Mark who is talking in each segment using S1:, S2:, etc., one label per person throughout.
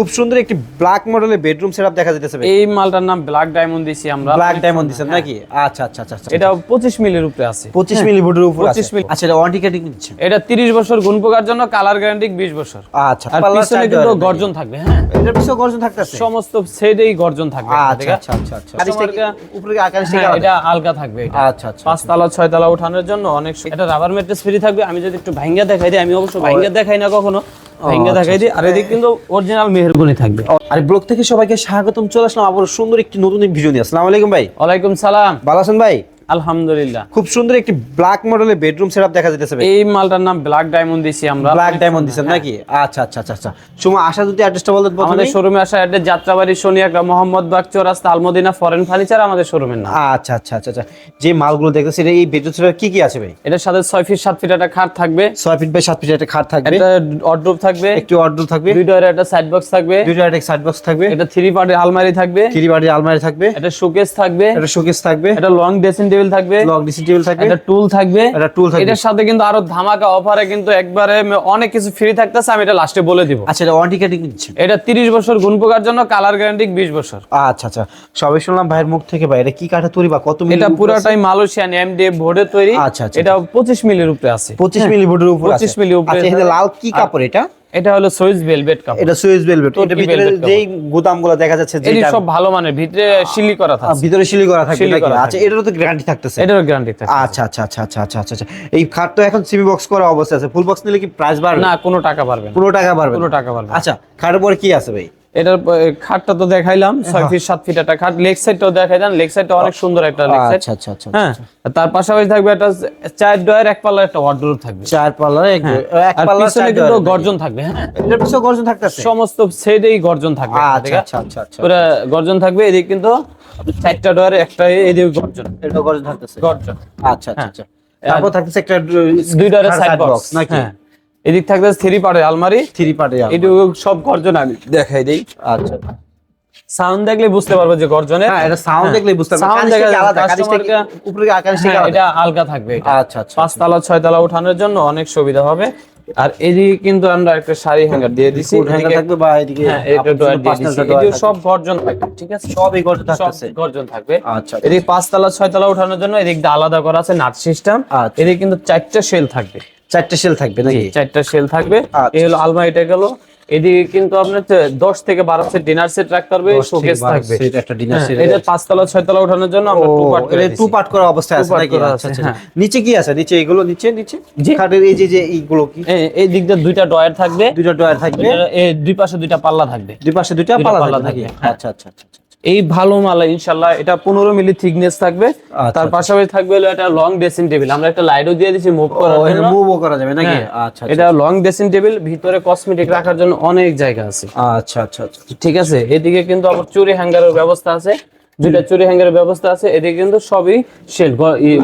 S1: খুব সুন্দর একটি ব্ল্যাক মডেলের বেডরুম সেটআপ দেখা যাচ্ছে ভাই।
S2: এই মালটার নাম ব্ল্যাক ডায়মন্ড দিছি আমরা।
S1: ব্ল্যাক ডায়মন্ড দিছেন নাকি? আচ্ছা আচ্ছা আচ্ছা।
S2: এটা 25 মিলির উপরে আছে।
S1: 25 মিলি ফুটের উপরে আছে।
S2: 25 মিলি।
S1: আচ্ছা, এটা ওয়ারেন্টি গ্যারান্টি দিচ্ছেন?
S2: এটা 30 বছর গুণ পোকার জন্য, কালার গ্যারান্টি 20 বছর।
S1: আচ্ছা,
S2: আর পিছনে কিন্তু গর্জন থাকবে। হ্যাঁ,
S1: এটার পিছনে গর্জন থাকতেছে?
S2: সমস্ত সেটেই গর্জন থাকবে।
S1: আচ্ছা আচ্ছা আচ্ছা আচ্ছা। কারিশটা উপরে আকারিশটা
S2: এটা আলগা থাকবে। এটা
S1: আচ্ছা আচ্ছা।
S2: 5 তলা 6 তলা ওঠানোর জন্য অনেক। এটা রাবার ম্যাট্রেস ফ্রি থাকবে। আমি যদি একটু ভাঙ্গা দেখাই দিই, আমি অবশ্য ভাঙ্গা দেখাই না কখনো, ভাঙ্গা দেখাই দিই। আর এদিকে কিন্তু অরিজিনাল মেহেরগনি থাকবে।
S1: আর ব্লগ থেকে সবাইকে স্বাগতম। চলে আসলাম আবার সুন্দর একটি নতুন ভিডিও নিয়ে। আসসালামু আলাইকুম ভাই।
S2: ওয়ালাইকুম সালাম।
S1: ভালো আছেন ভাই?
S2: আলহামদুলিল্লাহ।
S1: খুব সুন্দর একটি ব্ল্যাক মডেলের বেডরুম সেটআপ দেখা যাচ্ছে ভাই।
S2: এই মালটার নাম ব্ল্যাক ডায়মন্ড দিছি আমরা।
S1: ব্ল্যাক ডায়মন্ড দিছেন নাকি? আচ্ছা আচ্ছা আচ্ছা আচ্ছা। সময় আসা যদি অ্যাড্রেসটা বলতেন প্রথমে।
S2: আমাদের শোরুমে আসা অ্যাড্রেস যাত্রাবাড়ি সোনিয়াগ্রাম মোহাম্মদ বাগ চৌরাস্তা আলমদিনা ফরেন ফার্নিচার আমাদের শোরুমের নাম।
S1: আচ্ছা আচ্ছা আচ্ছা আচ্ছা। যে মালগুলো দেখতেছি এই বেডরুম সেটআপ কি কি আছে ভাই?
S2: এটার সাথে 6 ফিট 7 ফিট একটা খাট থাকবে।
S1: 6 ফিট বাই 7 ফিট একটা খাট থাকবে।
S2: একটা ওয়ার্ডরোব থাকবে।
S1: একটি ওয়ার্ডরোব থাকবে।
S2: দুই ডোরের একটা সাইড বক্স থাকবে।
S1: দুই ডোরের একটা সাইড বক্স থাকবে।
S2: এটা 3 পার্টের আলমারি থাকবে।
S1: 3 পার্টের আলমারি থাকবে।
S2: এটা শোকেস থাকবে।
S1: এটা শোকেস থাকবে।
S2: এটা লং ড্রেসিং টেবিল থাকবে।
S1: লং ড্রেসিং টেবিল থাকবে।
S2: এটা টুল থাকবে।
S1: এটা টুল থাকবে।
S2: এটার সাথে কিন্তু আরো ধামাকা অফারে কিন্তু একবারে অনেক কিছু ফ্রি থাকতেছে, আমি এটা লাস্টে বলে দিব।
S1: আচ্ছা, এটা ওয়ারেন্টি গ্যারান্টি দিচ্ছেন?
S2: এটা 30 বছর গুণ পোকার জন্য, কালার গ্যারান্টি 20 বছর।
S1: আচ্ছা আচ্ছা। সবাই শুনলাম ভাইয়ের মুখ থেকে ভাই, এটা কি কাঠে তৈরি বা কত মিলি?
S2: এটা পুরোটাই মালয়েশিয়ান এমডিএফ বোর্ডে তৈরি।
S1: আচ্ছা আচ্ছা।
S2: এটা 25 মিলির উপরে আছে।
S1: 25 মিলি বোর্ডের উপরে আছে।
S2: 25 মিলি উপরে।
S1: আচ্ছা, এখানে লাল কি কাপড় এটা?
S2: এটা হলো সুইস ভেলভেট কাপড়।
S1: এটা সুইস ভেলভেট। এটা ভিতরে যেই গুদামগুলো দেখা যাচ্ছে
S2: এই
S1: যেটা
S2: সব ভালো মানের, ভিতরে সিলি করা থাকে।
S1: ভিতরে সিলি করা থাকবে
S2: সিলি
S1: নাকি?
S2: করা
S1: আচ্ছা, এটারও তো গ্যারান্টি থাকতেছে?
S2: এটারও গ্যারান্টি থাকে।
S1: আচ্ছা আচ্ছা আচ্ছা আচ্ছা আচ্ছা আচ্ছা। এই খাট তো এখন সিমি বক্স করা অবস্থা আছে। ফুল বক্স নিলে কি প্রাইস বাড়বে?
S2: না, কোনো টাকা পারবে না।
S1: পুরো টাকা বাড়বে?
S2: পুরো টাকা পারবে।
S1: আচ্ছা, খাটের পরে কি আছে ভাই?
S2: এটার খাটটা তো দেখাইলাম, 6 ফিট 7 ফিট একটা খাট। লেগ সাইডটাও দেখাইলাম, লেগ সাইডটা অনেক সুন্দর একটা লেগ সাইড।
S1: আচ্ছা আচ্ছা আচ্ছা।
S2: হ্যাঁ, তার পাশাপাশি থাকবে একটা 4 ডয়ার এক পাল্লার একটা ওয়ার্ডরোব থাকবে।
S1: 4 পাল্লা এক
S2: আর
S1: পাল্লা
S2: পিছনে কিন্তু গর্জন থাকবে। হ্যাঁ,
S1: এটার পিছনে গর্জন থাকতেছে?
S2: সমস্ত সেটেই গর্জন থাকবে।
S1: আচ্ছা আচ্ছা আচ্ছা আচ্ছা।
S2: পুরো গর্জন থাকবে। এদিকে কিন্তু 4টা ডয়ারে একটা এদিকে গর্জন।
S1: এটা গর্জন থাকতেছে?
S2: গর্জন।
S1: আচ্ছা আচ্ছা আচ্ছা। তারপর থাকতেছে একটা
S2: দুই ডয়ারের সাইড বক্স
S1: নাকি?
S2: হ্যাঁ, এদিক থাকবে 3 পার্টের আলমারি।
S1: 3 পার্টের
S2: এটুকু সব গর্জন আমি দেখাই দেই।
S1: আচ্ছা।
S2: সাউন্ড দেখলে বুঝতে পারবে যে গর্জনে।
S1: হ্যাঁ, এটা সাউন্ড দেখলেই বুঝতে পারবে।
S2: সাউন্ড
S1: কারিশটা
S2: দেখে
S1: কি আলাদা? কারিশটা কি উপরে আকারিশটা কি আলাদা?
S2: এটা আলগা থাকবে। এটা
S1: আচ্ছা আচ্ছা।
S2: 5 তলা 6 তলা ওঠানোর জন্য অনেক সুবিধা হবে। আর এদিকে কিন্তু আমরা একটা শাড়ি হ্যাঙ্গার দিয়ে দিছি।
S1: কোড হ্যাঙ্গার থাকবে বা এদিকে
S2: হ্যাঁ, এটা ডয়ার দিয়ে দিছি। এদিকে সব গর্জন থাকবে। ঠিক আছে,
S1: সব এই গর্জন থাকতেছে?
S2: সব গর্জন থাকবে।
S1: আচ্ছা।
S2: এদিকে 5 তলা 6 তলা ওঠানোর জন্য এদিকে আলাদা করা আছে নাট সিস্টেম। এদিকে কিন্তু 4টা শেল থাকবে।
S1: 4টা শেল থাকবে নাকি?
S2: 4টা শেল থাকবে। এই হলো আলমারিটা গেল। এদিকে কিন্তু আপনার 10 থেকে 12 সেট ডিনার সেট রাখতে পারবে। শোকেস থাকবে।
S1: সেট একটা ডিনার সেট।
S2: এটা 5 তলা 6 তলা ওঠানোর জন্য আমরা 2 পার্ট করে দিছি।
S1: 2 পার্ট করা অবস্থায় আছে নাকি? আচ্ছা আচ্ছা। নিচে কি আছে? নিচে এগুলো নিচে খাটের এই যে এইগুলো কি?
S2: এই দিক দিয়ে 2টা ডয়ার থাকবে।
S1: 2টা ডয়ার থাকবে।
S2: এই দুই পাশে 2টা পাল্লা থাকবে।
S1: দুই পাশে 2টা পাল্লা থাকবে। আচ্ছা আচ্ছা আচ্ছা।
S2: এই ভালো মাল ইনশাআল্লাহ। এটা 15 মিলি থিকনেস থাকবে। তার পাশাপাশি থাকবে হলো এটা লং ড্রেসিং টেবিল। আমরা একটা লাইটও দিয়ে দিয়েছি মুভ করার জন্য।
S1: মুভও করা যাবে নাকি? আচ্ছা।
S2: এটা লং ড্রেসিং টেবিল, ভিতরে কসমেটিক রাখার জন্য অনেক জায়গা আছে।
S1: আচ্ছা আচ্ছা আচ্ছা।
S2: ঠিক আছে, এদিকে কিন্তু আবার চুরি হ্যাঙ্গারের ব্যবস্থা আছে। 2টা চুরি হ্যাঙ্গারের ব্যবস্থা আছে। এদিকে কিন্তু সবই শেল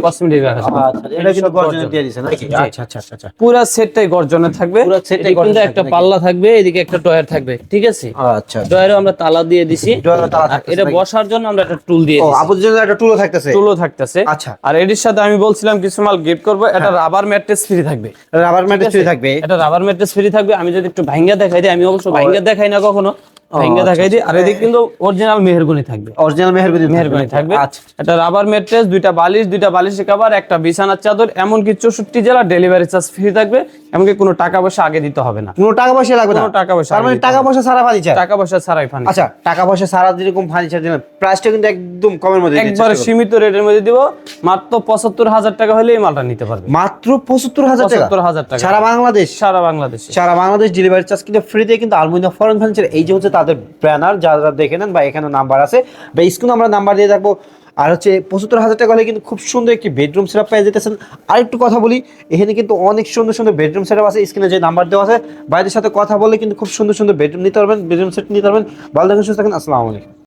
S2: কসমেটিক রাখা আছে।
S1: আচ্ছা, এটা কিন্তু গর্জনে দিয়ে দিয়েছেন নাকি? আচ্ছা আচ্ছা আচ্ছা।
S2: পুরো সেটটাই গর্জনে থাকবে।
S1: পুরো সেটটাই
S2: কিন্তু
S1: গর্জনে
S2: একটা পাল্লা থাকবে, এদিকে একটা ডয়ার থাকবে। ঠিক আছে,
S1: আচ্ছা।
S2: ডয়ারে আমরা তালা দিয়ে দিছি।
S1: ডয়ারে তালা থাকতেছে।
S2: এটা বসার জন্য আমরা একটা টুল দিয়ে
S1: ও,
S2: দিছি।
S1: আপুর জন্য একটা টুলও থাকতেছে?
S2: টুলও থাকতেছে।
S1: আচ্ছা।
S2: আর এর সাথে আমি বলছিলাম কিছু মাল গিফট করব। এটা রাবার ম্যাট্রেস ফ্রি থাকবে।
S1: রাবার ম্যাট্রেস ফ্রি থাকবে?
S2: এটা রাবার ম্যাট্রেস ফ্রি থাকবে। আমি যদি একটু ভাঙ্গা দেখাই দিই, আমি অবশ্য ভাঙ্গা দেখাই না কখনো, ভাঙ্গা দেখাই দিই। আর এদিকে কিন্তু অরিজিনাল মেহেরগনি থাকবে।
S1: অরিজিনাল মেহেরগনি
S2: থাকবে।
S1: আচ্ছা।
S2: এটা রাবার ম্যাট্রেস, 2টা বালিশ, 2টা বালিশের কভার, একটা বিছানার চাদর, এমনকি 64 জেলা ডেলিভারি চার্জ ফ্রি থাকবে। এমনকি কোনো টাকা পয়সা আগে দিতে হবে না।
S1: কোনো টাকা পয়সা লাগবে না?
S2: কোনো টাকা পয়সা।
S1: তার মানে টাকা পয়সা ছাড়া ফার্নিচার?
S2: টাকা পয়সা ছাড়াই ফার্নিচার।
S1: আচ্ছা, টাকা পয়সা ছাড়া যেরকম ফার্নিচার দিবেন, প্রাইসটা কিন্তু একদম কমের মধ্যে দিচ্ছেন।
S2: একবারে সীমিত রেটের মধ্যে দিব। মাত্র 75,000 টাকা হলে এই মালটা নিতে পারবে।
S1: মাত্র 75,000 টাকা?
S2: 75,000 টাকা
S1: সারা বাংলাদেশ?
S2: সারা বাংলাদেশে।
S1: সারা বাংলাদেশ ডেলিভারি চার্জ কিন্তু ফ্রিতে। কিন্তু আলমুনিয়া ফরেন ফার্নিচার, এই যে হচ্ছে তাদের ব্যানার, যারা দেখে নেন বা এখানে নাম্বার আছে বা স্ক্রিনে আমরা নাম্বার দিয়ে থাকবো। আর হচ্ছে 75,000 টাকা হলে কিন্তু খুব সুন্দর একটি বেডরুম সেটআপ পেয়ে যেতেছেন। আর একটু কথা বলি, এখানে কিন্তু অনেক সুন্দর সুন্দর বেডরুম সেটআপ আছে। স্ক্রিনে যে নাম্বার দেওয়া আছে, বাইরের সাথে কথা বলে কিন্তু খুব সুন্দর সুন্দর বেডরুম নিতে পারবেন, বেডরুম সেট নিতে পারবেন। ভালো থাকুন, সুস্থ থাকুন। আসসালামু আলাইকুম।